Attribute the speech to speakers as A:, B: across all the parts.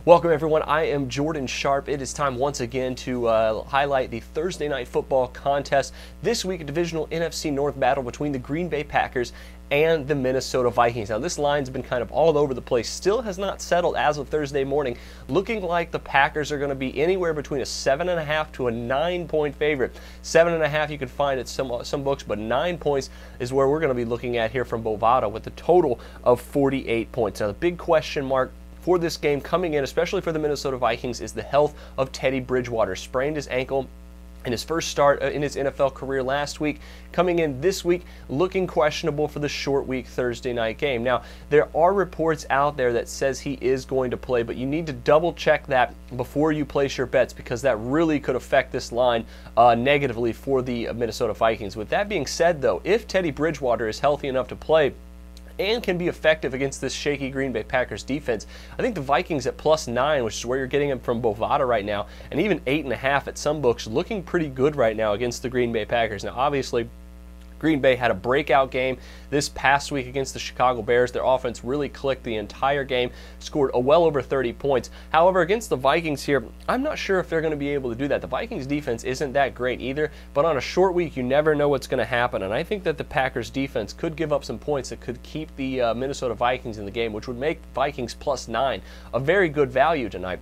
A: Welcome everyone, I am Jordan Sharp. It is time once again to highlight the Thursday Night Football contest. This week, a divisional NFC North battle between the Green Bay Packers and the Minnesota Vikings. Now this line's been kind of all over the place, still has not settled as of Thursday morning, looking like the Packers are going to be anywhere between a 7.5 to a 9-point favorite. 7.5 you can find at some books, but 9 points is where we're going to be looking at here from Bovada with a total of 48 points. Now the big question mark for this game coming in, especially for the Minnesota Vikings, is the health of Teddy Bridgewater. Sprained his ankle in his first start in his NFL career last week. Coming in this week, looking questionable for the short week Thursday night game. Now, there are reports out there that says he is going to play, but you need to double check that before you place your bets, because that really could affect this line negatively for the Minnesota Vikings. With that being said, though, if Teddy Bridgewater is healthy enough to play and can be effective against this shaky Green Bay Packers defense, I think the Vikings at +9, which is where you're getting them from Bovada right now, and even 8.5 at some books, looking pretty good right now against the Green Bay Packers. Now, obviously, Green Bay had a breakout game this past week against the Chicago Bears. Their offense really clicked the entire game, scored well over 30 points. However, against the Vikings here, I'm not sure if they're going to be able to do that. The Vikings defense isn't that great either, but on a short week, you never know what's going to happen, and I think that the Packers defense could give up some points that could keep the Minnesota Vikings in the game, which would make Vikings +9 a very good value tonight.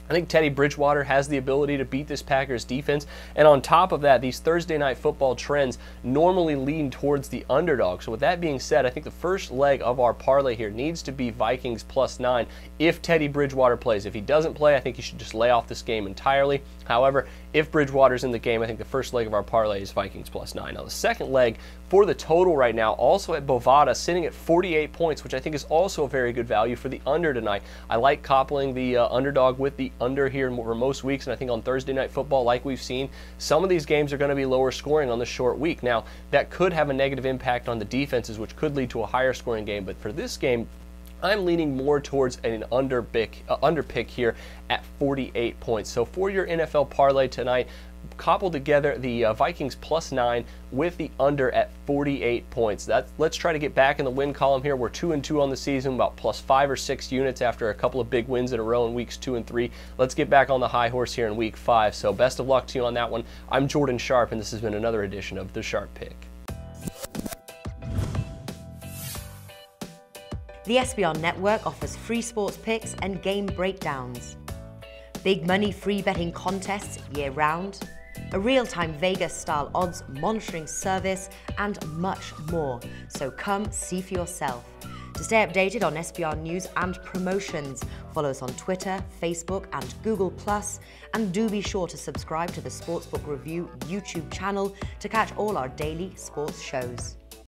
A: I think Teddy Bridgewater has the ability to beat this Packers defense, and on top of that, these Thursday Night Football trends normally lean towards the underdog. So with that being said, I think the first leg of our parlay here needs to be Vikings +9 if Teddy Bridgewater plays. If he doesn't play, I think you should just lay off this game entirely. However, if Bridgewater's in the game, I think the first leg of our parlay is Vikings +9. Now the second leg for the total right now, also at Bovada, sitting at 48 points, which I think is also a very good value for the under tonight. I like coupling the underdog with the under here for most weeks, and I think on Thursday Night Football, like we've seen, some of these games are going to be lower scoring on the short week. Now, that could have a negative impact on the defenses, which could lead to a higher scoring game, but for this game, I'm leaning more towards an under pick here at 48 points. So for your NFL parlay tonight, couple together the Vikings +9 with the under at 48 points. Let's try to get back in the win column here. We're 2-2 on the season, about +5 or 6 units after a couple of big wins in a row in weeks 2 and 3. Let's get back on the high horse here in week 5. So best of luck to you on that one. I'm Jordan Sharp, and this has been another edition of The Sharp Pick.
B: The SBR Network offers free sports picks and game breakdowns, big money free betting contests year-round, a real-time Vegas-style odds monitoring service, and much more. So come see for yourself. To stay updated on SBR news and promotions, follow us on Twitter, Facebook, and Google+, and do be sure to subscribe to the Sportsbook Review YouTube channel to catch all our daily sports shows.